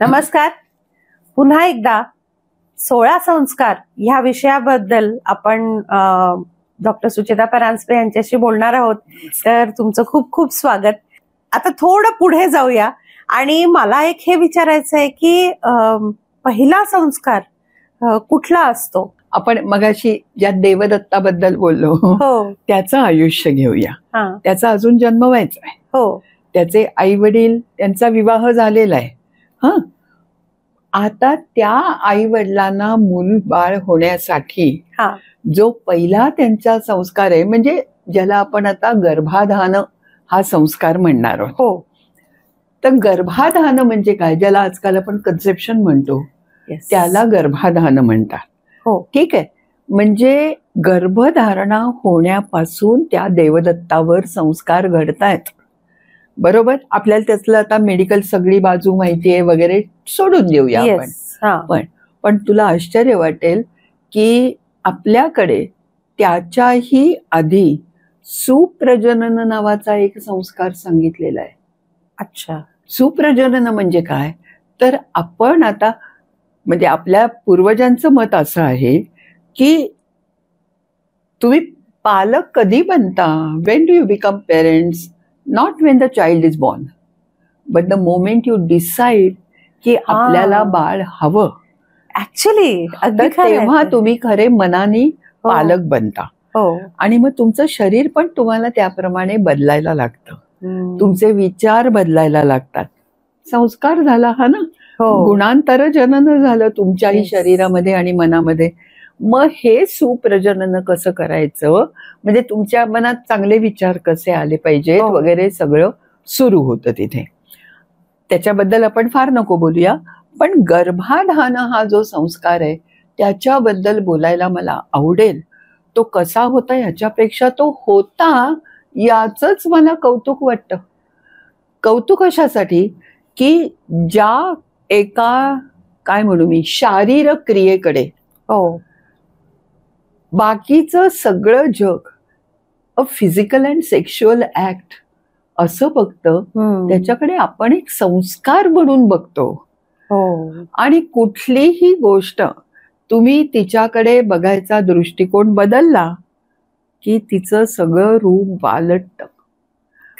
नमस्कार. पुन्हा एकदा 16 संस्कार ह्या विषयाबद्दल आपण डॉक्टर सुचेता परांजपे यांच्याशी बोलणार आहोत. तर तुमचं खूप खूप स्वागत. आता थोडं पुढे जाऊया आणि मला एक हे विचारायचं आहे की पहिला संस्कार कुठला असतो? आपण मगाशी ज्या देवदत्ताबद्दल बोललो त्याचं आयुष्य घेऊया. त्याचा अजून जन्म व्हायचा आहे. त्याचे आई वडील, त्यांचा विवाह झालेला आहे. आता त्या आई वडिलांना मूल बाळ होण्यासाठी जो पहिला त्यांचा संस्कार आहे, म्हणजे ज्याला आपण आता गर्भाधान हा संस्कार म्हणणार आहोत. तर गर्भाधान म्हणजे काय, ज्याला आजकाल आपण कन्सेप्शन म्हणतो, त्याला गर्भाधान म्हणतात. ठीक आहे. म्हणजे गर्भधारणा होण्यापासून त्या देवदत्तावर संस्कार घडतायत. बरोबर. आपल्याला त्यातलं आता मेडिकल सगळी बाजू माहितीये वगैरे, सोडून देऊया आपण. पण तुला आश्चर्य वाटेल की आपल्याकडे त्याच्याही आधी सुप्रजनन नावाचा एक संस्कार सांगितलेला आहे. अच्छा. सुप्रजनन म्हणजे काय, तर आपण आता म्हणजे आपल्या पूर्वजांचं मत असं आहे की तुम्ही पालक कधी बनता, Wien do you become parents, not Wien the child is born, but the moment you decide की आपल्याला बाळ हवं, ऍक्च्युली तेव्हा तुम्ही खरे मनाने पालक बनता. आणि मग तुमचं शरीर पण तुम्हाला त्याप्रमाणे बदलायला लागतं. तुमचे विचार बदलायला लागतात. संस्कार झाला हा ना, गुणांतर जनन झालं तुमच्याही शरीरामध्ये आणि मनामध्ये. मग हे सुप्रजनन कसं करायचं, म्हणजे तुमच्या मनात चांगले विचार कसे आले पाहिजेत वगैरे सगळं सुरू होतं तिथे. त्याच्याबद्दल आपण फार नको बोलूया. पण गर्भाधान हा जो संस्कार आहे त्याच्याबद्दल बोलायला मला आवडेल. तो कसा होता याच्यापेक्षा तो होता याचंच मला कौतुक वाटतं. कौतुक अशासाठी की ज्या एका काय म्हणू मी शारीरिक क्रियेकडे बाकीचं सगळं जग a physical and sexual act असं बघतं, त्याच्याकडे आपण एक संस्कार म्हणून बघतो. आणि कुठलीही गोष्ट तुम्ही तिच्याकडे बघायचा दृष्टिकोन बदलला की तिचं सगळं रूप पालटतं.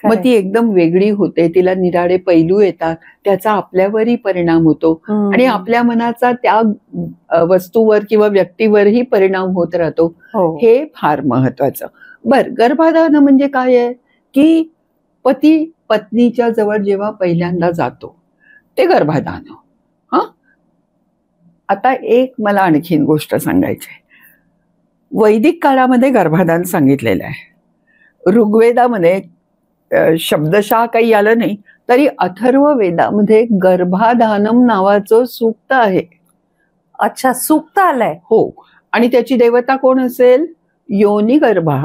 मग ती एकदम वेगळी होते, तिला निराळे पैलू येतात, त्याचा आपल्यावरही परिणाम होतो आणि आपल्या मनाचा त्या वस्तूवर किंवा व्यक्तीवरही परिणाम होत राहतो. हे फार महत्वाचं. गर्भाधान म्हणजे काय आहे की पती पत्नीच्या जवळ जेव्हा पहिल्यांदा जातो ते गर्भाधान. आता एक मला आणखीन गोष्ट सांगायची आहे. वैदिक काळामध्ये गर्भाधान सांगितलेलं आहे. ऋग्वेदामध्ये शब्दशः काही आलं नाही तरी अथर्व वेदामध्ये गर्भाधानम नावाचं सूक्त आहे. अच्छा, सूक्त आलंय. आणि त्याची देवता कोण असेल, योनी गर्भा.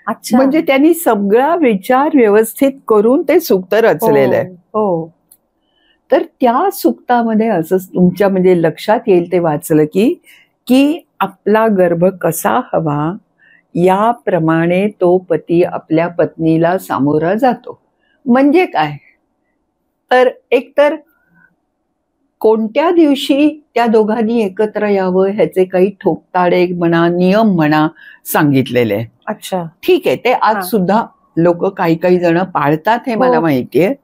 अच्छा. म्हणजे त्यांनी सगळा विचार व्यवस्थित करून ते सूक्त रचलेलं आहे. तर त्या सूक्तामध्ये असं तुमच्या म्हणजे लक्षात येईल ते वाचलं की आपला गर्भ कसा हवा याप्रमाणे तो पती आपल्या पत्नीला सामोरा जातो. म्हणजे काय, तर एकतर कोणत्या दिवशी त्या दोघांनी एकत्र यावं ह्याचे काही ठोकताळे म्हणा, नियम म्हणा सांगितलेले. अच्छा. ठीक आहे, ते आज सुद्धा लोक काही जण पाळतात हे मला माहितीये.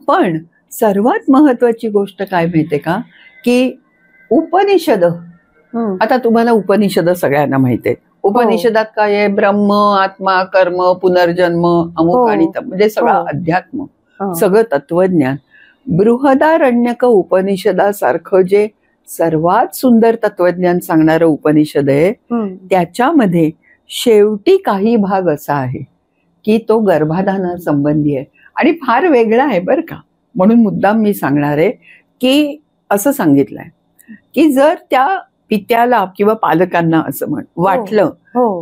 पण सर्वात महत्वाची गोष्ट काय माहितीये का, की उपनिषद, आता तुम्हाला उपनिषद सगळ्यांना माहिती आहे. उपनिषदात काय आहे, ब्रह्म, आत्मा, कर्म, पुनर्जन्म, अमुक आणि म्हणजे सगळं अध्यात्म, सगळं तत्वज्ञान. बृहदारण्यक उपनिषदासारखं जे सर्वात सुंदर तत्वज्ञान सांगणारं उपनिषद आहे त्याच्यामध्ये शेवटी काही भाग असा आहे की तो गर्भाधानासंबंधी आहे आणि फार वेगळा आहे बरं का. म्हणून मुद्दाम मी सांगणार आहे की असं सांगितलंय की जर त्या पित्याला किंवा पालकांना असं वाटलं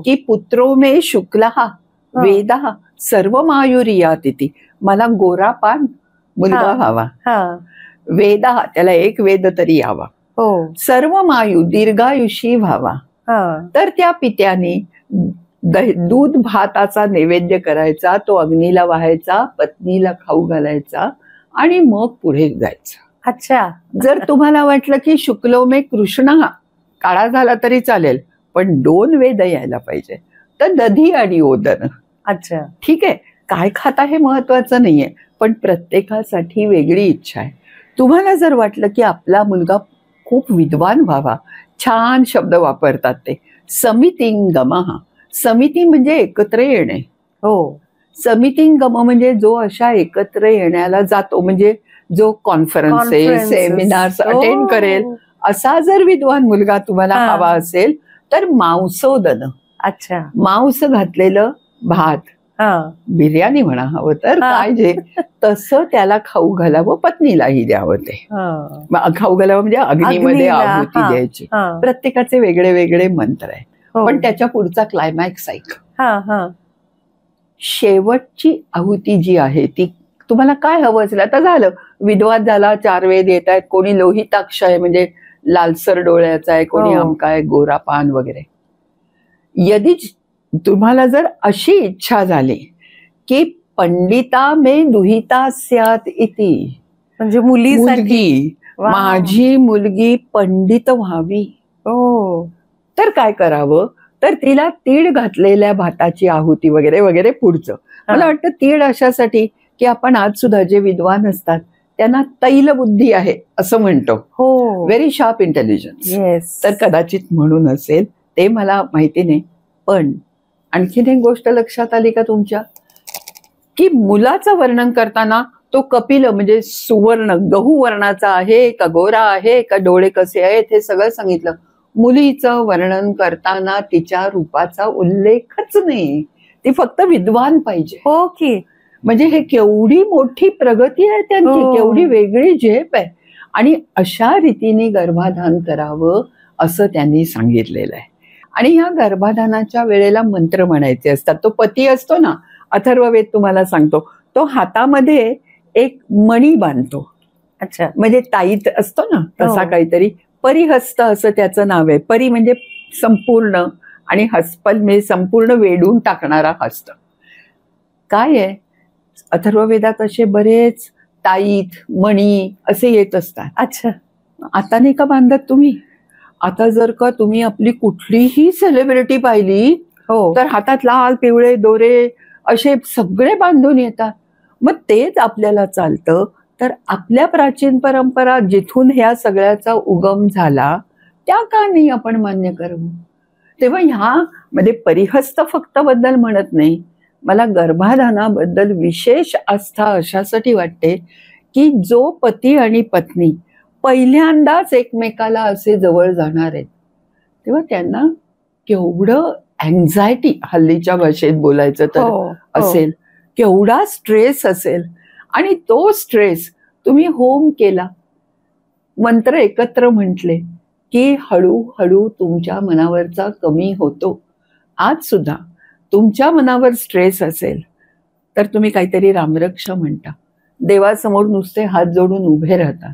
की पुत्रो मे शुक्लहा वेदः सर्व मायुरियातिथी, मला गोरा पान मुलगा व्हावा, वेदः त्याला एक वेद तरी यावा, सर्व मायू दीर्घायुषी व्हावा. तर त्या पित्याने दूध भाताचा नैवेद्य करायचा, तो अग्नीला वाहायचा, पत्नीला खाऊ घालायचा आणि मग पुढे जायचं. अच्छा. जर तुम्हाला वाटलं की शुक्लो मे कृष्ण काळा झाला तरी चालेल, पण 2 वेद यायला पाहिजे, तर दधी आणि ओदन. अच्छा. ठीक आहे, काय खाता हे महत्वाचं नाहीये, पण प्रत्येकासाठी वेगळी इच्छा आहे. तुम्हाला जर वाटलं की आपला मुलगा खूप विद्वान व्हावा, छान शब्द वापरतात ते, समितिंगमः. समिती म्हणजे एकत्र येणे. हो. समितिंगम म्हणजे जो अशा एकत्र येण्याला जातो, म्हणजे जो कॉन्फरन्सेस सेमिनार्स अटेंड करेल, असा जर विद्वान मुलगा तुम्हाला हवा असेल तर मांसोदन. अच्छा. मांस घातलेलं भात, बिर्याणी म्हणा हवं तर, काय जे तसं त्याला खाऊ घालावं, पत्नीलाही द्यावं. ते खाऊ घालावं म्हणजे अग्नीमध्ये आहुती द्यायची. प्रत्येकाचे वेगळे वेगळे मंत्र आहेत. पण त्याच्या पुढचा क्लायमॅक्स ऐक. शेवटची आहुती जी आहे ती तुम्हाला काय हवं असेल, आता झालं विद्वान झाला, 4 वेद येत आहेत, कोणी लोहिताक्ष आहे म्हणजे लालसर डोळ्याचा आहे, कोणी आमका आहे गोरा पान वगैरे. यदि तुम्हाला जर अशी इच्छा झाली की पंडिता मे दुहिता स्यात् इति, म्हणजे मुलगी, माझी मुलगी पंडित व्हावी, तर काय करावं, तर तिला तीळ घातलेल्या भाताची आहुती वगैरे वगैरे पुढचं. मला वाटतं तीळ अशासाठी की आपण आज सुद्धा जे विद्वान असतात त्यांना तैल बुद्धी आहे असं म्हणतो. Very sharp intelligence. तर कदाचित म्हणून असेल, ते मला माहिती नाही. पण आणखीन एक गोष्ट लक्षात आली का तुमच्या, की मुलाचं वर्णन करताना तो कपिल म्हणजे सुवर्ण गहू वर्णाचा आहे का गोरा आहे का डोळे कसे आहेत हे सगळं सांगितलं. मुलीचं वर्णन करताना तिच्या रूपाचा उल्लेखच नाही. ती फक्त विद्वान पाहिजे. हो की. म्हणजे हे केवढी मोठी प्रगती आहे त्यांची, केवढी वेगळी झेप आहे. आणि अशा रीतीने गर्भाधान करावं असं त्यांनी सांगितलेलं आहे. आणि ह्या गर्भाधानाच्या वेळेला मंत्र म्हणायचे असतात. तो पती असतो ना, अथर्ववेद तुम्हाला सांगतो, तो हातामध्ये एक मणी बांधतो. अच्छा. म्हणजे ताईत असतो ना तसा काहीतरी, परिहस्त असं त्याचं नाव आहे. परी म्हणजे संपूर्ण आणि हस्तपल म्हणजे संपूर्ण वेडून टाकणारा हस्त. काय आहे, अथर्ववेदात असे बरेच ताईत मणी असे येत असतात. अच्छा. आता नाही का बांधत तुम्ही? आता जर का तुम्ही आपली कुठलीही सेलिब्रिटी पाहिली तर हातात लाल पिवळे दोरे असे सगळे बांधून येतात. मग तेच आपल्याला चालतं तर आपल्या प्राचीन परंपरा जिथून ह्या सगळ्याचा उगम झाला त्या का नाही आपण मान्य करावं? तेव्हा ह्यामध्ये परिहस्त फक्त बद्दल म्हणत नाही, मला गर्भाधानाबद्दल विशेष आस्था अशासाठी वाटते की जो पती आणि पत्नी पहिल्यांदाच एकमेकाला असे जवळ जाणार आहेत तेव्हा त्यांना केवढं अँझायटी, हल्लीच्या भाषेत बोलायचं तर असेल, केवढा स्ट्रेस असेल. आणि तो स्ट्रेस तुम्ही होम केला, मंत्र एकत्र म्हटले की हळूहळू तुमच्या मनावरचा कमी होतो. आज सुद्धा तुमच्या मनावर स्ट्रेस असेल तर तुम्ही काहीतरी रामरक्षा म्हणता, देवासमोर नुसते हात जोडून उभे राहता.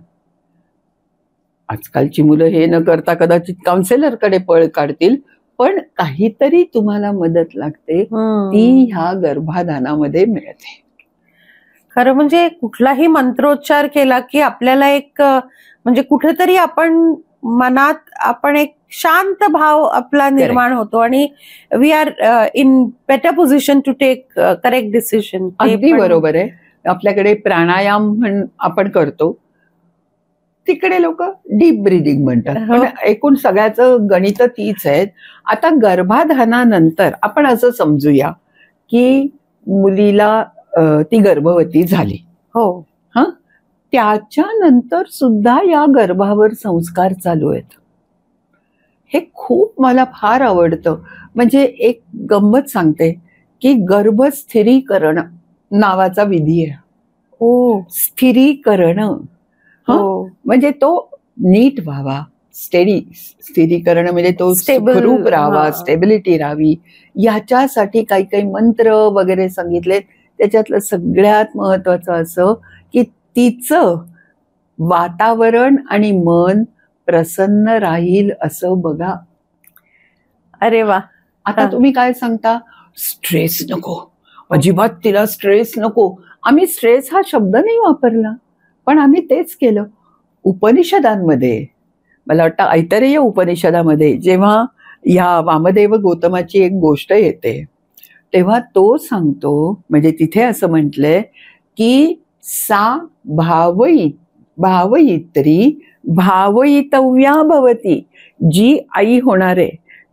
आजकालची मुलं हे न करता कदाचित काउन्सिलरकडे पळ काढतील, पण काहीतरी तुम्हाला मदत लागते, ती ह्या गर्भाधानामध्ये मिळते. खरं म्हणजे कुठलाही मंत्रोच्चार केला की आपल्याला एक म्हणजे कुठेतरी आपण मनात आपण एक शांत भाव आपला निर्माण होतो आणि we are in better position to take correct decision. अगदी बरोबर आहे. आपल्याकडे प्राणायाम आपण करतो, तिकडे लोक डीप ब्रीदिंग म्हणतात, पण एकूण सगळ्याचं गणित तीच आहेत. आता गर्भाधानानंतर आपण असं समजूया की मुलीला ती गर्भवती झाली, त्याच्यानंतर सुद्धा या गर्भावर संस्कार चालू आहेत. हे खूप मला फार आवडतं. म्हणजे एक गंमत सांगते की गर्भस्थिरीकरण नावाचा विधी आहे. स्थिरीकरण म्हणजे तो नीट व्हावा, स्थिरीकरण म्हणजे तो सुखरूप राहावा, स्टेबिलिटी राहावी, याच्यासाठी काही काही मंत्र वगैरे सांगितले. त्याच्यातलं सगळ्यात महत्वाचं असं की तिचं वातावरण आणि मन प्रसन्न राहील असं बघा. अरे वा. आता तुम्ही काय सांगता, स्ट्रेस नको, अजिबात तिला स्ट्रेस नको. आम्ही स्ट्रेस हा शब्द नाही वापरला, पण आम्ही तेच केलं. उपनिषदांमध्ये, मला वाटतं ऐतरेय उपनिषदामध्ये जेव्हा ह्या वामदेव गौतमाची एक गोष्ट येते तेव्हा तो सांगतो, म्हणजे तिथे असं म्हटलंय की सा भावयित्री भावयितव्या भवती, जी आई होणार आहे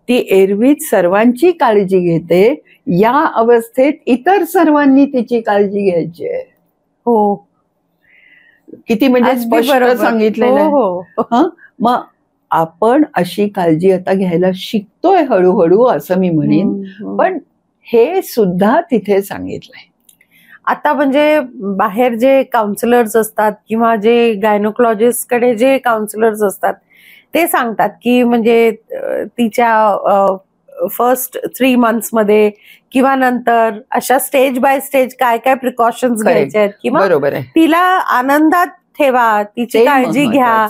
ती एरवीच सर्वांची काळजी घेते, या अवस्थेत इतर सर्वांनी तिची काळजी घ्यायची आहे. हो, किती म्हणजे स्पष्ट सांगितलेलं आहे. मग आपण अशी काळजी आता घ्यायला शिकतोय हळूहळू असं मी म्हणेन, पण हे सुद्धा तिथे सांगितलंय. आता म्हणजे बाहेर जे काउन्सिलर्स असतात किंवा जे गायनोकॉलॉजिस्ट कडे जे काउन्सिलर्स असतात ते सांगतात की म्हणजे तिच्या फर्स्ट 3 months मध्ये किंवा नंतर अशा स्टेज बाय स्टेज काय काय प्रिकॉशन्स घ्यायचे आहेत किंवा बरोबर आहे, तिला आनंदात ठेवा, तिची काळजी घ्या,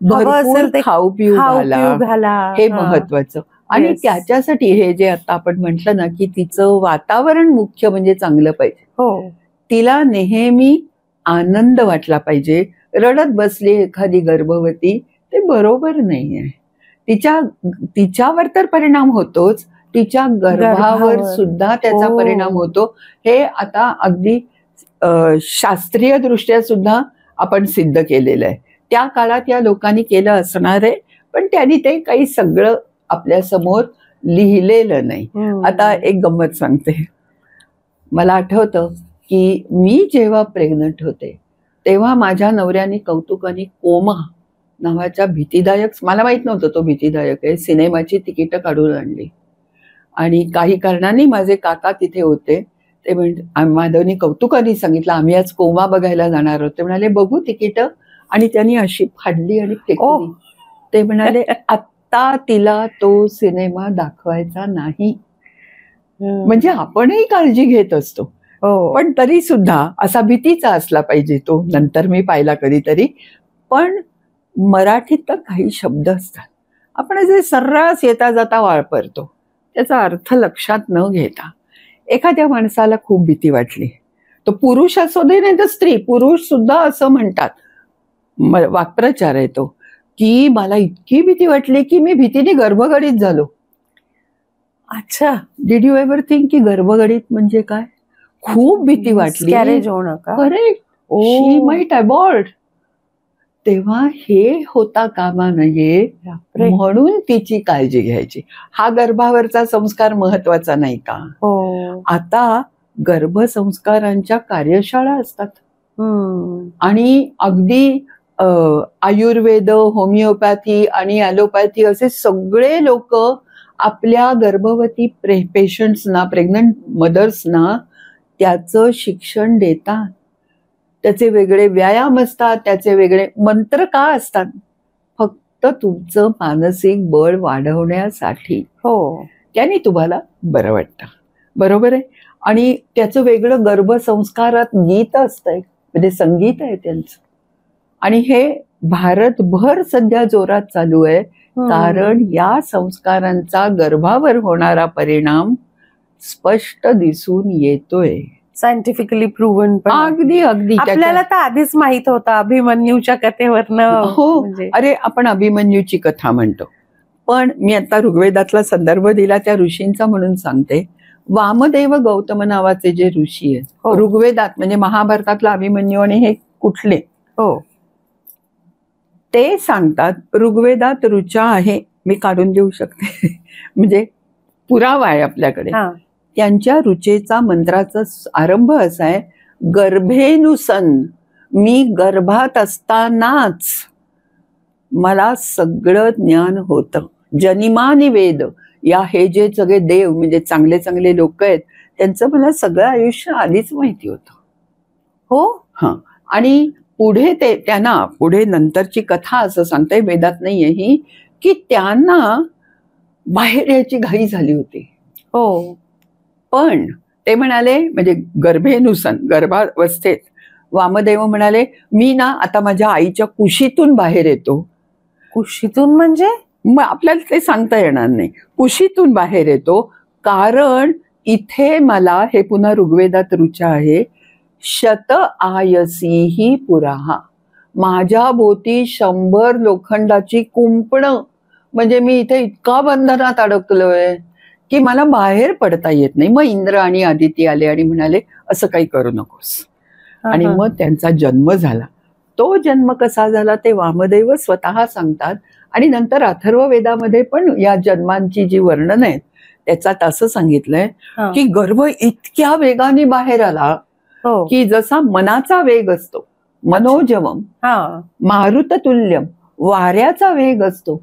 भरपूर खाऊ पिऊ घाला, हे महत्वाचं. आणि त्याच्यासाठी हे जे आता आपण म्हटलं ना की तिचं वातावरण मुख्य म्हणजे चांगलं पाहिजे. हो, तिला नेहमी आनंद वाटला पाहिजे. रडत बसली एखादी गर्भवती ते बरोबर नाहीये. तिच्यावर तर परिणाम होतोच, तिच्या गर्भावर सुद्धा त्याचा परिणाम होतो. हे आता अगदी शास्त्रीय दृष्ट्या सुद्धा आपण सिद्ध केलेलं आहे. त्या काळात या लोकांनी केलं असणार आहे, पण त्यांनी ते काही सगळं आपल्या समोर लिहिलेलं नाही. आता एक गंमत सांगते. मला आठवतं की मी जेव्हा प्रेग्नंट होते तेव्हा माझ्या नवऱ्याने कौतुकाने कोमा नावाच्या भीतीदायक, मला माहित नव्हतं तो भीतीदायक आहे, सिनेमाची तिकीटं काढून आणली. आणि काही कारणाने माझे काका तिथे होते. ते माधवनी कौतुकाने सांगितलं आम्ही आज कोमा बघायला जाणार आहोत. ते म्हणाले बघू तिकीटं, आणि त्यांनी अशी फाडली आणि फेकली. ते म्हणाले आत्ता तिला तो सिनेमा दाखवायचा नाही. म्हणजे आपणही काळजी घेत असतो, पण तरी सुद्धा असा भीतीचा असला पाहिजे तो. नंतर मी पाहिला कधीतरी. पण मराठीत तर काही शब्द असतात आपण जे सर्रास येता जाता वापरतो, त्याचा अर्थ लक्षात न घेता एखाद्या माणसाला खूप भीती वाटली, तो पुरुष असो दे नाही तर स्त्री, पुरुष सुद्धा असं म्हणतात, वाक्प्रचार आहे तो, की मला इतकी भीती वाटली की मी भीतीने गर्भगडीत झालो. अच्छा, डिड यू एव्हर थिंक की गर्भगडीत म्हणजे काय? खूप भीती वाटली, कॅरेज होणं का? करेक्ट, शी माइट अबॉर्ट. तेव्हा हे होता कामा नये म्हणून तिची काळजी घ्यायची. हा गर्भावरचा संस्कार महत्वाचा नाही का? आता गर्भसंस्कारांच्या कार्यशाळा असतात, आणि अगदी आयुर्वेद, होमिओपॅथी आणि ॲलोपॅथी असे सगळे लोक आपल्या गर्भवती पेशंट्सना, प्रेग्नंट मदर्सना त्याचं शिक्षण देतात. त्याचे वेगळे व्यायाम असतात, त्याचे वेगळे मंत्र का असतात? फक्त तुमचं मानसिक बळ वाढवण्यासाठी. त्याने तुम्हाला बरं वाटतं, बरोबर आहे. आणि त्याचं वेगळं गर्भसंस्कारात गीत असतंय, म्हणजे संगीत आहे त्यांचं. आणि हे भारतभर सध्या जोरात चालू आहे, कारण या संस्कारांचा गर्भावर होणारा परिणाम स्पष्ट दिसून येतोय, सायंटिफिकली प्रूव्हन. अगदी अगदी आपल्याला तर आधीच माहित होतं अभिमन्यूच्या कथेवरनं. हो, अरे आपण अभिमन्यूची कथा म्हणतो, पण मी आता ऋग्वेदातला संदर्भ दिला त्या ऋषींचा म्हणून सांगते. वामदेव गौतम नावाचे जे ऋषी आहेत ऋग्वेदात, म्हणजे महाभारतातला अभिमन्यू आणि हे कुठले, ते सांगतात ऋग्वेदात ऋचा आहे, मी काढून देऊ शकते म्हणजे पुरावा आहे आपल्याकडे. त्यांच्या ऋचेचा मंत्राचा आरंभ असा आहे, गर्भेनुसन, मी गर्भात असतानाच मला सगळं ज्ञान होतं. जनिमानि वेद, या हे जे सगळे देव म्हणजे चांगले चांगले लोक आहेत त्यांचं मला सगळं आयुष्य आधीच माहिती होतं. आणि पुढे त्यांना पुढे नंतरची कथा असं सांगते, वेदात नाहीये ही, की त्यांना बाहेर यायची घाई झाली होती. पण ते म्हणाले, म्हणजे गर्भेनुसन, गर्भावस्थेत वामदेव म्हणाले, मी ना आता माझ्या आईच्या कुशीतून बाहेर येतो. कुशीतून म्हणजे मग आपल्याला ते सांगता येणार नाही. कुशीतून बाहेर येतो कारण इथे मला, हे पुन्हा ऋग्वेदात ऋचा आहे, शत आयसीही पुराहा, माझ्या भोवती 100 लोखंडाची कुंपणं, म्हणजे मी इथे इतका बंधनात अडकलोय की मला बाहेर पडता येत नाही. मग इंद्र आणि आदिती आले आणि म्हणाले असं काही करू नकोस. आणि मग त्यांचा जन्म झाला. तो जन्म कसा झाला ते वामदेव स्वतः सांगतात. आणि नंतर अथर्व वेदामध्ये पण या जन्मांची जी वर्णन आहेत त्याच्यात असं सांगितलंय की गर्भ इतक्या वेगाने बाहेर आला की जसा मनाचा वेग असतो, मनोजवम मारुततुल्यम, वाऱ्याचा वेग असतो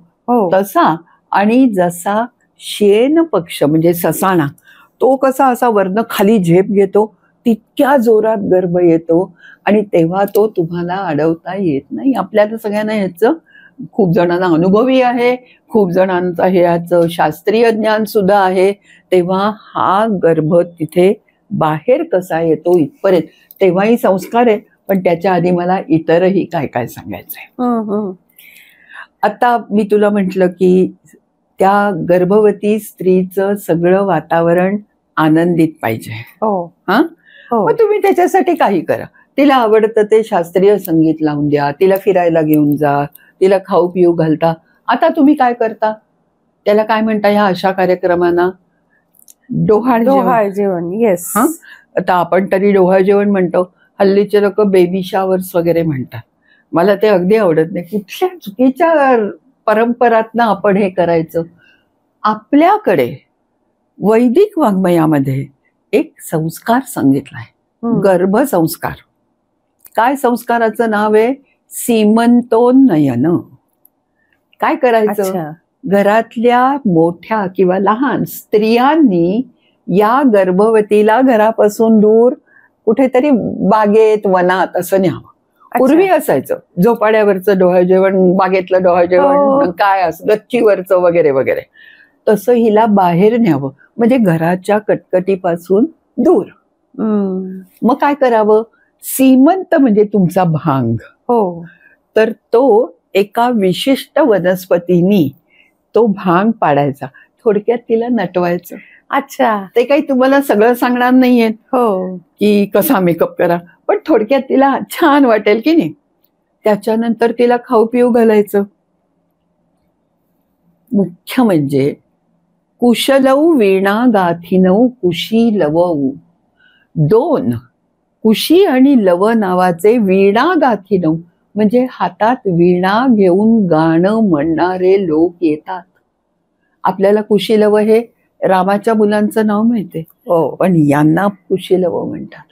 तसा, आणि जसा शेन पक्ष म्हणजे ससाणा तो कसा असा वर्ण खाली झेप घेतो तितक्या जोरात गर्भ येतो. आणि तेव्हा तो तुम्हाला अडवता येत नाही. आपल्याला सगळ्यांना ह्याचं, खूप जणांना अनुभवी आहे, खूप जणांचा ह्याचं शास्त्रीय ज्ञान सुद्धा आहे. तेव्हा हा गर्भ तिथे बाहेर कसा येतो इथपर्यंत, तेव्हाही संस्कार आहे. पण त्याच्या आधी मला इतरही काय काय सांगायचंय. आता मी तुला म्हटलं की त्या गर्भवती स्त्रीचं सगळं वातावरण आनंदित पाहिजे. मग तुम्ही त्याच्यासाठी काही करा. तिला आवडतं ते शास्त्रीय संगीत लावून द्या, तिला फिरायला घेऊन जा, तिला खाऊ पिऊ घालता. आता तुम्ही काय करता, त्याला काय म्हणता ह्या अशा कार्यक्रमांना? डोहाळ जेवण. येस. आता आपण तरी डोहाळ जेवण म्हणतो, हल्लीचे लोक बेबी शॉवर्स वगैरे म्हणतात. मला ते अगदी आवडत नाही. कुठल्या चुकीच्या परंपरातनं आपण हे करायचं. आपल्याकडे वैदिक वाङ्मयामध्ये एक संस्कार सांगितलाय, गर्भसंस्कार. काय संस्काराचं नाव आहे? सीमंतोन्नयन. काय करायचं? घरातल्या मोठ्या किंवा लहान स्त्रियांनी या गर्भवतीला घरापासून दूर कुठेतरी बागेत, वनात असं न्यावं. पूर्वी असायचं झोपाड्यावरचं डोहाळ जेवण, बागेतलं डोहाळ जेवण, काय असं गच्चीवरचं वगैरे वगैरे. तसं हिला बाहेर न्यावं, म्हणजे घराच्या कटकटीपासून दूर. मग काय करावं? सीमंत म्हणजे तुमचा भांग. तर तो एका विशिष्ट वनस्पतीनी तो भांग पाडायचा, थोडक्यात तिला नटवायचं. अच्छा. ते काही तुम्हाला सगळं सांगणार नाहीये की कसा मेकअप करा, पण थोडक्यात तिला छान वाटेल की नाही. त्याच्यानंतर तिला खाऊ पिऊ घालायचं. मुख्य म्हणजे कुशलौ वीणा गाथिनौ कुशी लवऊ. 2 कुशी आणि लव नावाचे वीणा गाथिनौ म्हणजे हातात वीणा घेऊन गाणं म्हणणारे लोक येतात. आपल्याला कुशीलव हे रामाच्या मुलांचं नाव माहितीये, पण यांना कुशीलव म्हणतात.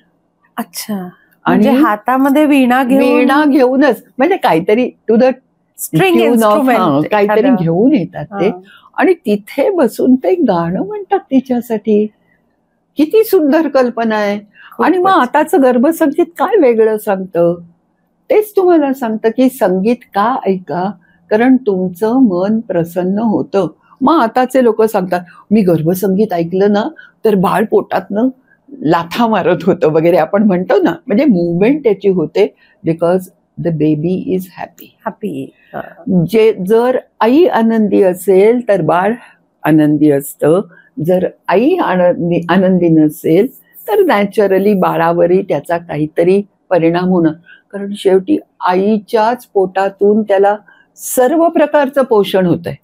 अच्छा. आणि हातामध्ये वीणा घेऊनच, म्हणजे काहीतरी टू द स्ट्रिंग काहीतरी घेऊन येतात ते, आणि तिथे बसून ते गाणं म्हणतात तिच्यासाठी. किती सुंदर कल्पना आहे. आणि मग आताचं गर्भसंगीत काय वेगळं सांगतं? तेच तुम्हाला सांगतं की संगीत का ऐका, कारण तुमचं मन प्रसन्न होतं. मग आताचे लोक सांगतात मी गर्भसंगीत ऐकलं ना तर बाळ पोटातनं लाथा मारत होतं वगैरे आपण म्हणतो ना, म्हणजे मुवमेंट त्याची होते, because the baby is happy. जे जर आई आनंदी असेल तर बाळ आनंदी असतं. जर आई आनंदी नसेल तर नॅचरली बाळावरही त्याचा काहीतरी परिणाम होणं, कारण शेवटी आईच्याच पोटातून त्याला सर्व प्रकारचं पोषण होतंय.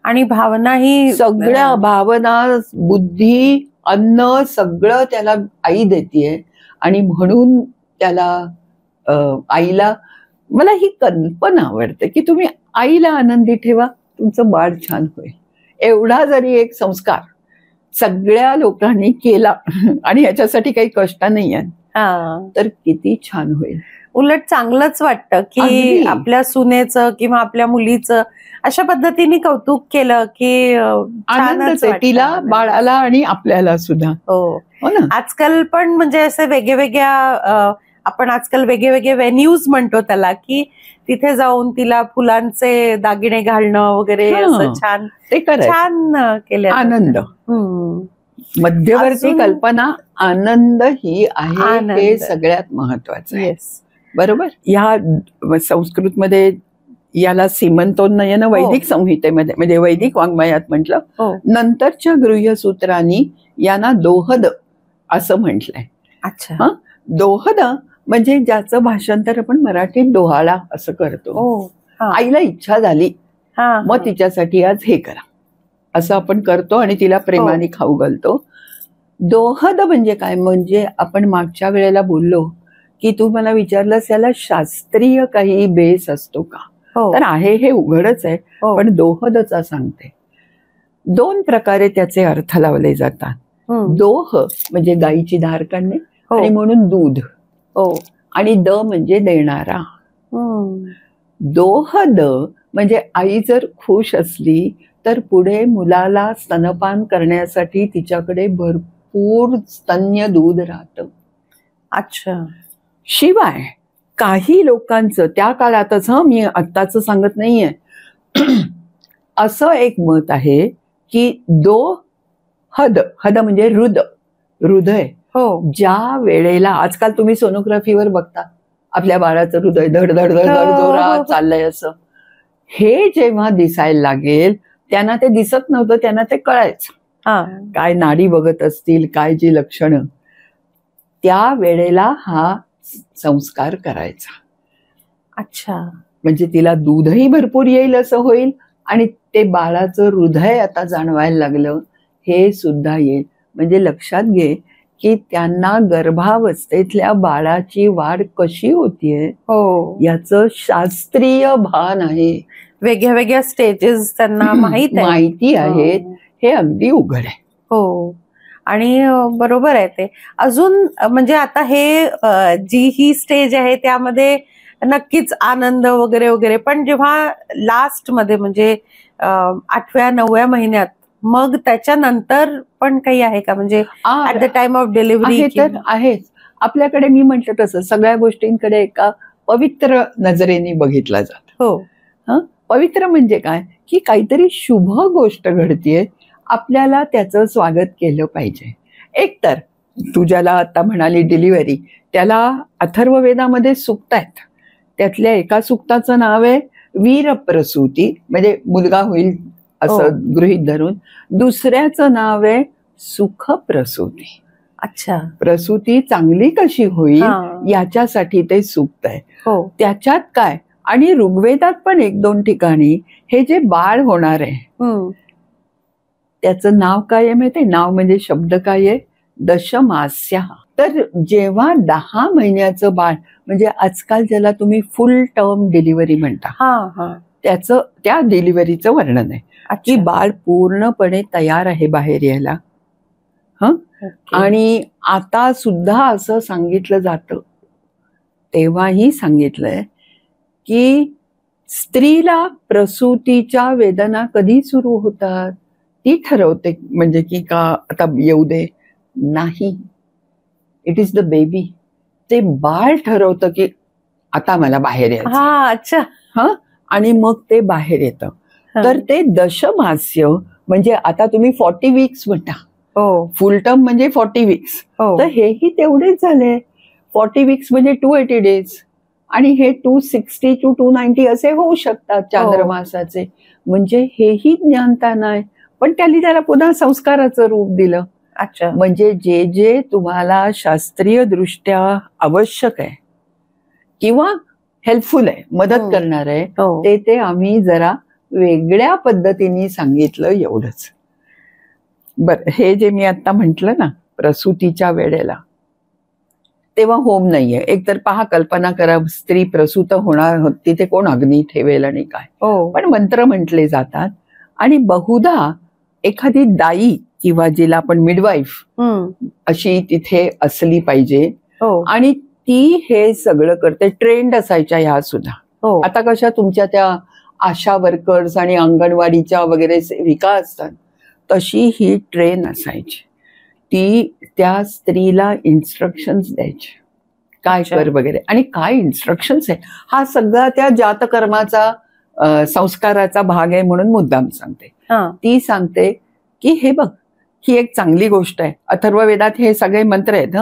आणि भावनाही, सगळ्या भावना, बुद्धी, अन्न सगळं त्याला आई देतीये. आणि म्हणून त्याला आईला, मला ही कल्पना आवडते की तुम्ही आईला आनंदी ठेवा, तुमचं बाळ छान होईल. एवढा जरी एक संस्कार सगळ्या लोकांनी केला आणि ह्याच्यासाठी काही कष्ट नाही आहे तर किती छान होईल. उलट चांगलंच वाटतं की आपल्या सुनेचं किंवा आपल्या मुलीचं अशा पद्धतीने कौतुक केलं की आनंदच आहे तिला, बाळाला आणि आपल्याला सुद्धा. हो ना. आजकाल पण म्हणजे असे वेगवेगळ्या, आपण आजकाल वेगवेगळे व्हेन्यूज म्हणतो त्याला, की तिथे जाऊन तिला फुलांचे दागिने घालणं वगैरे असं छान छान केलं. आनंद, मध्यवर्ती कल्पना, आनंद ही आहे, हे सगळ्यात महत्वाचं आहे. बरोबर. या संस्कृतमध्ये याला सीमंतोन्नयन वैदिक संहितेमध्ये म्हणजे वैदिक वाङ्मयात म्हटलं. नंतरच्या गृह्यसूत्रांनी यांना दोहद असं म्हटलंय. अच्छा. दोहद म्हणजे ज्याचं भाषांतर आपण मराठीत डोहाळा असं करतो. आईला इच्छा झाली मग तिच्यासाठी आज हे करा असं आपण करतो आणि तिला प्रेमाने खाऊ घालतो. दोहद म्हणजे काय, म्हणजे आपण मागच्या वेळेला बोललो की तू मला विचारलंस याला शास्त्रीय काही बेस असतो का, तर आहे, हे उघडच आहे, पण दोहदचा सांगते. 2 प्रकारे त्याचे अर्थ लावले जातात. दोह म्हणजे गाईची धार काढणे आणि म्हणून दूध, आणि द म्हणजे देणारा. दोहद म्हणजे आई जर खुश असली तर पुढे मुलाला स्तनपान करण्यासाठी तिच्याकडे भरपूर स्तन्य दूध राहतं. अच्छा. शिवाय काही लोकांचं त्या काळातच, मी आत्ताच सांगत नाहीये, असं एक मत आहे की हद म्हणजे हृदय, ज्या वेळेला आजकाल तुम्ही सोनोग्राफीवर बघता आपल्या बाळाचं हृदय धड धड धड धड जोरात चाललंय असं, हे जेव्हा दिसायला लागेल त्यांना ते दिसत नव्हतं, त्यांना ते कळायचं काय नाडी बघत असतील, काय जी लक्षणं, त्या वेळेला हा संस्कार करायचा. अच्छा. म्हणजे तिला दूधही भरपूर येईल असं होईल आणि ते बाळाचं हृदय आता जाणवायला लागलं हे सुद्धा येईल. म्हणजे लक्षात घे की त्यांना गर्भावस्थेतल्या बाळाची वाढ कशी होतीये याचं शास्त्रीय भान आहे. वेगळ्या वेगळ्या स्टेजेस त्यांना माहिती आहेत, हे अगदी उघड आहे. आणि बरोबर आहे ते. अजून म्हणजे आता हे जी ही स्टेज आहे त्यामध्ये नक्कीच आनंद वगैरे वगैरे, पण जेव्हा लास्ट मध्ये म्हणजे 8व्या 9व्या महिन्यात, मग त्याच्यानंतर पण काही आहे का, म्हणजे at the time of delivery? तर आहेच. आपल्याकडे मी म्हटलं तसं सगळ्या गोष्टींकडे एका पवित्र नजरेने बघितला जातो. पवित्र म्हणजे काय की काहीतरी शुभ गोष्ट घडतीये, आपल्याला त्याचं स्वागत केलं पाहिजे. एकतर तू ज्याला आता म्हणाली डिलिव्हरी, त्याला अथर्ववेदामध्ये सूक्त आहेत. त्यातल्या एका सूक्ताचं नाव आहे वीरप्रसूती, म्हणजे मुलगा होईल असं गृहीत धरून. दुसऱ्याचं नाव आहे सुखप्रसूती. अच्छा. प्रसूती चांगली कशी होईल याच्यासाठी ते सूक्त आहे. त्याच्यात काय, आणि ऋग्वेदात पण 1-2 ठिकाणी हे जे बाळ होणार आहे त्याचं नाव काय आहे माहितीये? नाव म्हणजे शब्द काय आहे? दशमास्या. तर जेव्हा 10 महिन्याचं बाळ, म्हणजे आजकाल ज्याला तुम्ही फुल टर्म डिलिव्हरी म्हणता, त्या डिलिव्हरीचं वर्णन आहे की बाळ पूर्णपणे तयार आहे बाहेर यायला. आणि आता सुद्धा असं सांगितलं जातं, तेव्हाही सांगितलंय की स्त्रीला प्रसूतीच्या वेदना कधी सुरू होतात ती ठरवते, म्हणजे की का आता येऊ दे, नाही, इट इज द बेबी. ते बाळ ठरवतं की आता मला बाहेर यायचं. अच्छा. आणि मग ते बाहेर येतं. तर ते दशमास्य म्हणजे आता तुम्ही 40 वीक्स म्हणता, फुल टर्म म्हणजे 40 वीक्स, तर हेही तेवढेच झाले. 40 वीक्स म्हणजे 280 डेज, आणि हे 260 to 290 असे होऊ शकतात चांद्रमासाचे. म्हणजे हेही ज्ञानता नाही, पण त्याला पुन्हा संस्काराचं रूप दिलं. अच्छा. म्हणजे जे जे तुम्हाला शास्त्रीय दृष्ट्या आवश्यक आहे किंवा हेल्पफुल आहे, मदत करणार आहे, ते आम्ही जरा वेगळ्या पद्धतीने सांगितलं, एवढंच. बरं, हे जे मी आता म्हंटल ना प्रसूतीच्या वेळेला, तेव्हा होम नाहीये. एकतर पहा, कल्पना करा, स्त्री प्रसूत होणार, तिथे कोण अग्नी ठेवेल आणि काय. पण मंत्र म्हटले जातात, आणि बहुधा एखादी दाई किंवा जिला आपण मिडवाईफ अशी तिथे असली पाहिजे, आणि ती हे सगळं करते. ट्रेंड असायच्या ह्या सुद्धा. आता कशा तुमच्या त्या आशा वर्कर्स आणि अंगणवाडीच्या वगैरे सेविका असतात, तशी ही ट्रेन असायची. ती त्या स्त्रीला इन्स्ट्रक्शन्स द्यायची, काय कर वगैरे. आणि काय इन्स्ट्रक्शन्स आहे हा सगळा त्या जातकर्माचा संस्काराचा भाग आहे म्हणून मुद्दाम सांगते. ती सांगते की हे बघ, ही एक चांगली गोष्ट आहे, अथर्ववेदात हे सगळे मंत्र आहेत,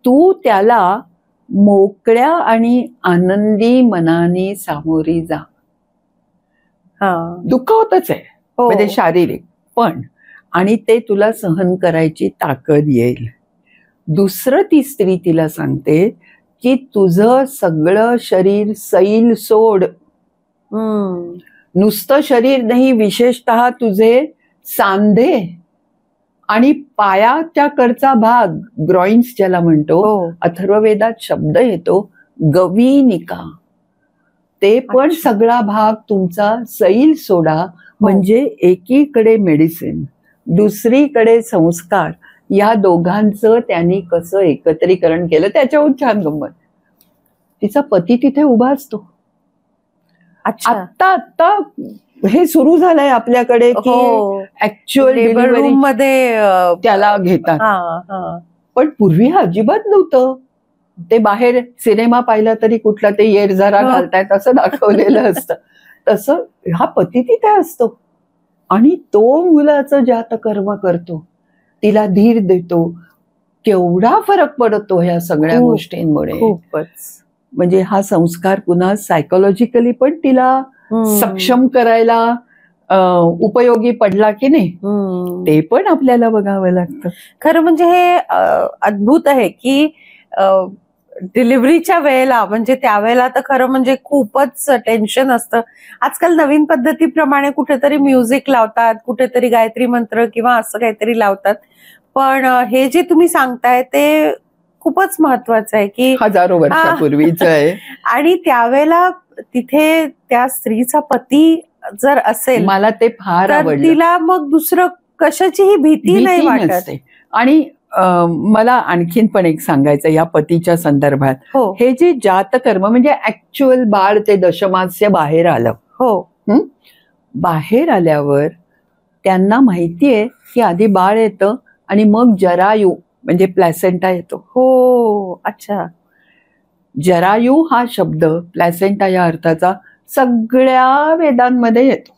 तू त्याला मोकळ्या आणि आनंदी मनाने सामोरी जा. दुःख होतच आहे, म्हणजे शारीरिक, पण आणि ते तुला सहन करायची ताकद येईल. दुसरं ती स्त्री तिला सांगते की तुझं सगळं शरीर सैल सोड. नुसतं शरीर नाही, विशेषतः तुझे सांधे आणि पायाच्या कडचा भाग, ग्रॉइन्स ज्याला म्हणतो, अथर्ववेदात शब्द येतो गवीनिका, ते पण सगळा भाग तुमचा सैल सोडा. म्हणजे एकीकडे मेडिसिन, दुसरीकडे संस्कार, या दोघांचं त्यांनी कसं एकत्रीकरण केलं त्याच्याहून छान गंमत. तिचा पती तिथे उभा असतो. आत्ता हे सुरू झालंय आपल्याकडे की ऍक्च्युअल डिलिव्हरी मध्ये त्याला घेतात, पण पूर्वी अजिबात नव्हतं. ते बाहेर सिनेमा पाहिला तरी कुठला ते येरझारा घालतायत असं दाखवलेलं असतं. तसं हा पती तिथे असतो आणि तो मुलाचं जातकर्म करतो, तिला धीर देतो. केवढा फरक पडतो ह्या सगळ्या गोष्टींमुळे. म्हणजे हा संस्कार पुन्हा सायकोलॉजिकली पण तिला सक्षम करायला उपयोगी पडला की नाही, ते पण आपल्याला बघावं लागतं. खरं म्हणजे हे अद्भुत आहे की डिलिव्हरीच्या वेळेला, म्हणजे त्यावेळेला तर खरं म्हणजे खूपच टेन्शन असतं. आजकाल नवीन पद्धतीप्रमाणे कुठेतरी म्युझिक लावतात, कुठेतरी गायत्री मंत्र किंवा असं काहीतरी लावतात. पण हे जे तुम्ही सांगताय ते खूपच महत्वाचं आहे की हजारो वर्षापूर्वीचं आहे. आणि त्यावेळेला तिथे त्या स्त्रीचा पती जर असेल, मला ते फार आवडलं. तिला मग दुसरं कशाचीही भीती नाही वाटत. आणि मला आणखीन पण एक सांगायचं या पतीच्या संदर्भात, हे जे जातकर्म म्हणजे ऍक्च्युअल बाळ ते दशमास्य बाहेर आलं. बाहेर आल्यावर त्यांना माहितीये की आधी बाळ येतं आणि मग जरायू म्हणजे प्लॅसेंटा येतो. अच्छा. जरायू हा शब्द प्लॅसेंटा या अर्थाचा सगळ्या वेदांमध्ये येतो.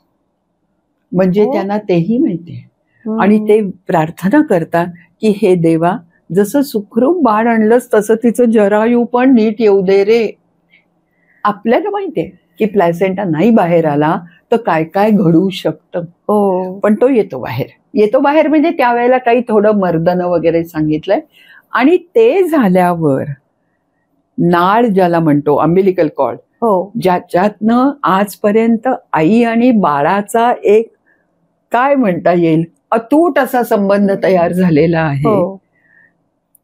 म्हणजे त्यांना तेही माहितीये आणि ते प्रार्थना करतात की हे देवा, जसं सुखरूप बाळ आणलंस तसं तिचं जरायू पण नीट येऊ दे रे. आपल्याला माहितीये की प्लॅसेंटा नाही बाहेर आला तर काय काय घडू शकतं. पण तो येतो बाहेर म्हणजे त्यावेळेला काही थोडं मर्दन वगैरे सांगितलंय. आणि ते झाल्यावर नाळ ज्याला म्हणतो, अम्बिलिकल कॉर्ड, ज्याच्यातनं आजपर्यंत आई आणि बाळाचा एक काय म्हणता येईल अतूट असा संबंध तयार झालेला आहे.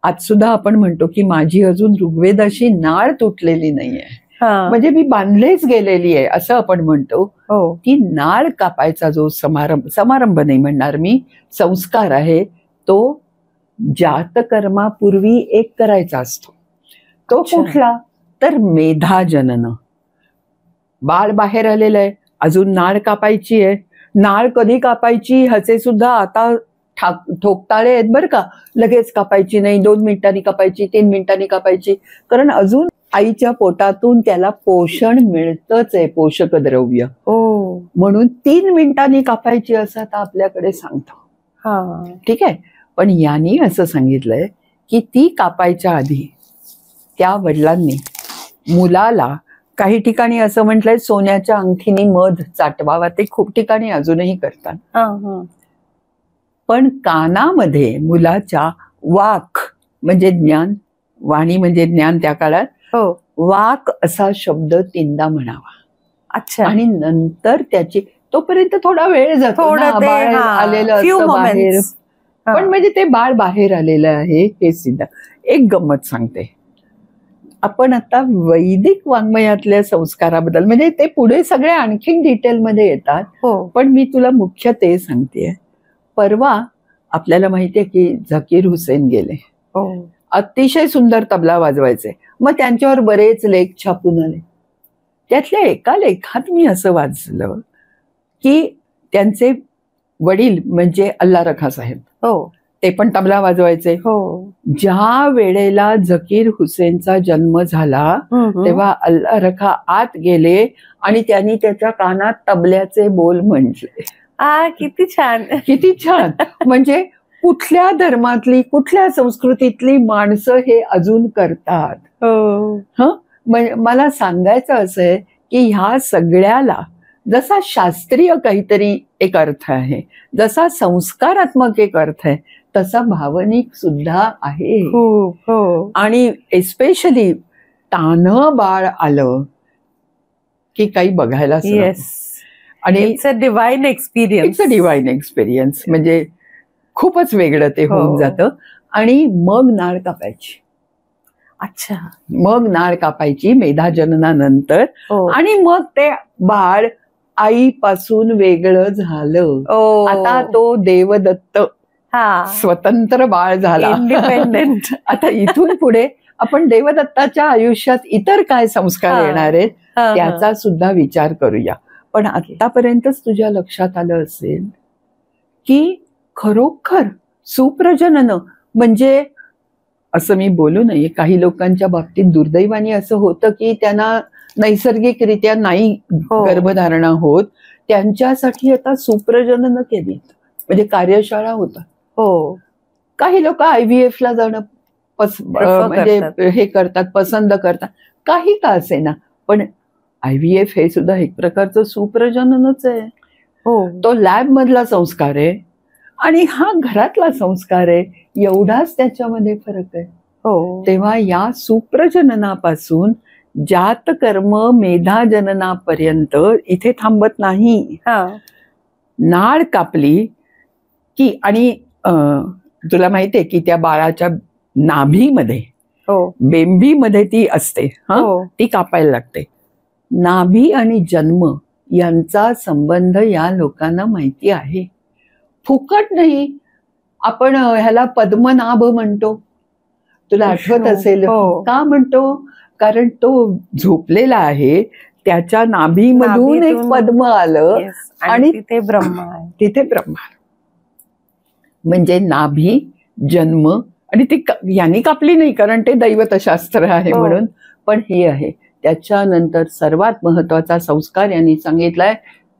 आज सुद्धा आपण म्हणतो की माझी अजून ऋग्वेदाशी नाळ तुटलेली नाहीये, म्हणजे मी बांधलेच गेलेली आहे असं आपण म्हणतो. ती नाळ कापायचा जो समारंभ नाही म्हणणार मी, संस्कार आहे, तो जातकर्मापूर्वी एक करायचा असतो. तो कुठला तर मेधाजनन. बाळ बाहेर आलेलं आहे, अजून नाळ कापायची आहे. नाळ कधी कापायची ह्याचे सुद्धा आता ठोकताळे आहेत बरं का. लगेच कापायची नाही, 2 मिनिटांनी कापायची, 3 मिनिटांनी कापायची, कारण अजून आईच्या पोटातून त्याला पोषण मिळतच आहे, पोषक द्रव्य. म्हणून 3 मिनिटांनी कापायची असं आता आपल्याकडे सांगतो. ठीक आहे. पण यांनी असं सांगितलंय की ती कापायच्या आधी त्या वडिलांनी मुलाला, काही ठिकाणी असं म्हटलंय सोन्याच्या अंगठीने मध चाटवावा, ते खूप ठिकाणी अजूनही करतात. पण कानामध्ये मुलाच्या वाक म्हणजे ज्ञान, वाणी म्हणजे ज्ञान त्या काळात, वाक असा शब्द 3दा म्हणावा. अच्छा. आणि नंतर त्याची, तोपर्यंत थोडा वेळ जातो, बाळ आलेलं असतं बाहेर, पण म्हणजे ते बाळ बाहेर आलेलं आहे हे सिद्ध. एक गंमत सांगते. आपण आता वैदिक वाङ्मयातल्या संस्काराबद्दल, म्हणजे ते पुढे सगळे आणखीन डिटेलमध्ये येतात, पण मी तुला मुख्य ते सांगतेय. परवा आपल्याला माहितीये की झकीर हुसेन गेले, अतिशय सुंदर तबला वाजवायचे. मग त्यांच्यावर बरेच लेख छापून आले. त्यातल्या एका लेखात मी असं वाचलं की त्यांचे वडील म्हणजे अल्ला रखा साहेब, ते पण तबला वाजवायचे. ज्या वेळेला झकीर हुसेनचा जन्म झाला तेव्हा अल्ला रखा आत गेले आणि त्यांनी त्याच्या कानात तबल्याचे बोल म्हटले. किती छान, किती छान. म्हणजे कुठल्या धर्मातली, कुठल्या संस्कृतीतली माणसं हे अजून करतात. मला सांगायचं असं आहे की ह्या सगळ्याला जसा शास्त्रीय काहीतरी एक अर्थ आहे, जसा संस्कारात्मक एक अर्थ आहे, तसा भावनिक सुद्धा आहे. आणि एस्पेशली तान्हं बाळ आलं की काही बघायलाच नको. येस, आणि it's a divine experience. It's a divine experience. म्हणजे खूपच वेगळं ते होऊन जातं. आणि मग नाळ कापायची. अच्छा. मग नाळ कापायची मेधाजननानंतर. आणि मग ते बाळ आईपासून वेगळं झालं. आता तो देवदत्त स्वतंत्र बाळ झाला, इंडिपेंडेंट. आता इथून पुढे आपण देवदत्ताच्या आयुष्यात इतर काय संस्कार येणार आहेत त्याचा सुद्धा विचार करूया. पण आतापर्यंतच तुझ्या लक्षात आलं असेल की खरोखर सुप्रजनन म्हणजे, असं मी बोलू नये, काही लोकांच्या बाबतीत दुर्दैवाने असं होतं की त्यांना नैसर्गिकरित्या नाही गर्भधारणा होत, त्यांच्यासाठी आता सुप्रजनन केली म्हणजे कार्यशाळा होतात. काही लोक IVF ला जाणं म्हणजे हे करतात, पसंत करतात, काही का असेना, पण IVF हे सुद्धा एक प्रकारचं सुप्रजननच आहे. तो लॅब मधला संस्कार आहे आणि हा घरातला संस्कार आहे, एवढाच त्याच्यामध्ये फरक आहे. तेव्हा या सुप्रजननापासून जातकर्म मेधाजननापर्यंत इथे थांबत नाही. नाळ कापली की, आणि तुला माहितीये की त्या बाळाच्या नाभीमध्ये, बेंबीमध्ये ती असते, ती कापायला लागते. नाभी आणि जन्म यांचा संबंध या लोकांना माहिती आहे. फुकट नाही. आपण ह्याला पद्मनाभ म्हणतो, तुला आठवत असेल का म्हणतो? कारण तो झोपलेला आहे, त्याच्या नाभीमधून एक पद्म आलं आणि तिथे ब्रह्मा आहे. तिथे ब्रह्मा. म्हणजे नाभी, जन्म, आणि ती यांनी कापली नाही कारण ते दैवतशास्त्र आहे म्हणून, पण हे आहे. त्याच्यानंतर सर्वात महत्वाचा संस्कार यांनी सांगितलाय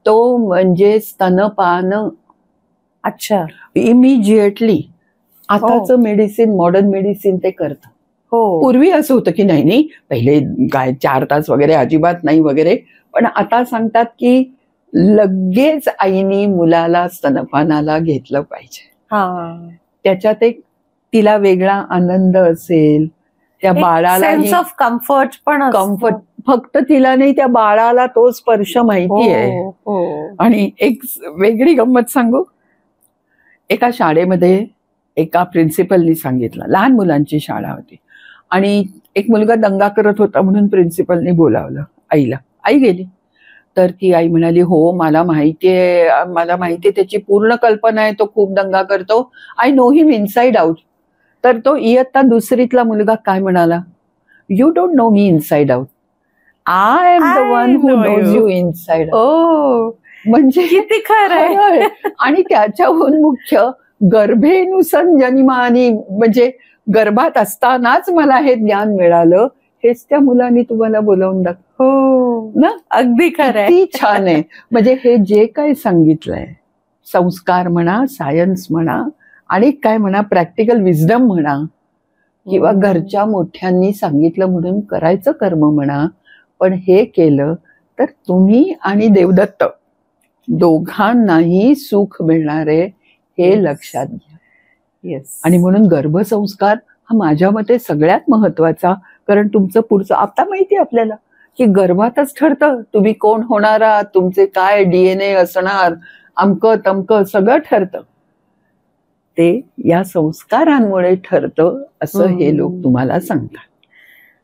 तो म्हणजे स्तनपान. अच्छा. इमिजिएटली. आताच मेडिसिन, मॉडर्न मेडिसिन ते करतं. पूर्वी असं होतं की नाही पहिले काय 4 तास वगैरे अजिबात नाही वगैरे, पण आता सांगतात की लगेच आईनी मुलाला स्तनपानाला घेतलं पाहिजे. त्याच्यात एक तिला वेगळा आनंद असेल, त्या बाळाला सेन्स ऑफ कम्फर्ट पण, कम्फर्ट फक्त तिला नाही, त्या बाळाला तो स्पर्श माहिती आहे. आणि एक वेगळी गंमत सांगू, एका शाळेमध्ये एका प्रिन्सिपलनी सांगितलं, लहान मुलांची शाळा होती, आणि एक मुलगा दंगा करत होता म्हणून प्रिन्सिपलनी बोलावलं आईला. आई गेली तर ती आई म्हणाली, हो मला माहितीये त्याची पूर्ण कल्पना आहे, तो खूप दंगा करतो, I know him inside out. तर तो इयत्ता 2रीतला मुलगा काय म्हणाला, you don't know me inside out, I am the one who knows you inside. म्हणजे किती खरं. आणि त्याच्याहून मुख्य गर्भेनुसन जन्मानी, म्हणजे गर्भात असतानाच मला हे ज्ञान मिळालं, हेच त्या मुलांनी तुम्हाला बोलावून दाखव ना. अगदी खरं. किती छान आहे. म्हणजे हे जे काही सांगितलंय, संस्कार म्हणा, सायन्स म्हणा, आणि काय म्हणा, प्रॅक्टिकल विजडम म्हणा, किंवा घरच्या मोठ्यांनी सांगितलं म्हणून करायचं कर्म म्हणा, पण हे केलं तर तुम्ही आणि देवदत्त दोघांनाही सुख मिळणार आहे, हे लक्षात घ्या. आणि म्हणून गर्भसंस्कार हा माझ्या मते सगळ्यात महत्वाचा. कारण तुमचं पुढचं आता माहिती आपल्याला की गर्भातच ठरतं तुम्ही कोण होणार आहात, तुमचे काय DNA असणार, अमकं तमकं सगळं ठरतं. ते या संस्कारांमुळे ठरतं असं हे लोक तुम्हाला सांगतात.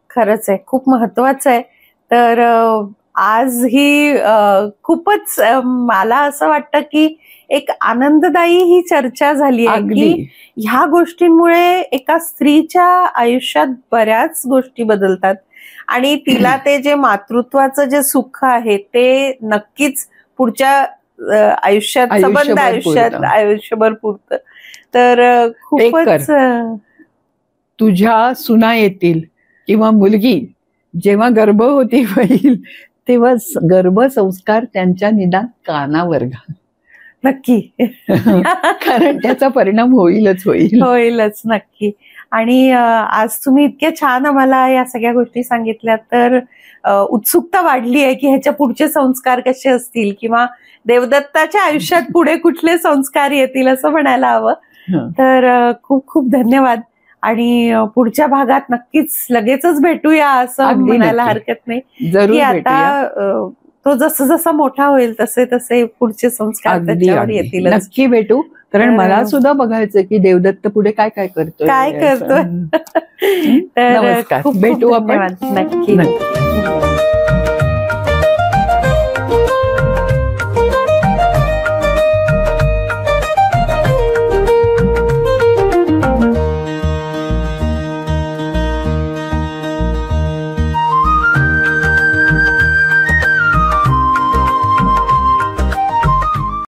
खरंच आहे, खूप महत्वाचं आहे. तर आज ही खूपच मला असं वाटतं की एक आनंददायी ही चर्चा झाली आहे की ह्या गोष्टींमुळे एका स्त्रीच्या आयुष्यात बऱ्याच गोष्टी बदलतात आणि तिला ते जे मातृत्वाचं जे सुख आहे ते नक्कीच पुढच्या आयुष्यात, संबंध आयुष्यात आयुष्यभर पुरतं. तर खूपच तुझ्या सुना येतील किंवा मुलगी जेव्हा गर्भवती होईल तेव्हा गर्भसंस्कार त्यांच्या निदान कानावर घाल. नक्की. कारण त्याचा परिणाम होईलच नक्की. आणि आज तुम्ही इतक्या छान आम्हाला या सगळ्या गोष्टी सांगितल्या, तर उत्सुकता वाढली आहे की ह्याच्या पुढचे संस्कार कसे असतील, किंवा देवदत्ताच्या आयुष्यात पुढे कुठले संस्कार येतील असं म्हणायला हवं. तर खूप खूप धन्यवाद. आणि पुढच्या भागात नक्कीच लगेचच भेटूया असं अगदी म्हणायला नक्की. हरकत नाही जरूर की भेटूया. आता तो जसं जसा मोठा होईल तसे तसे पुढचे संस्कार अगदी त्याच्यावर अगदी. येतील. नक्की भेटू, कारण तर- मला सुद्धा बघायचं की देवदत्त पुढे काय काय करतोय. काय करतोय. तर नमस्कार. खूप खूप भेटू आपण. धन्यवाद. नक्की नक्की.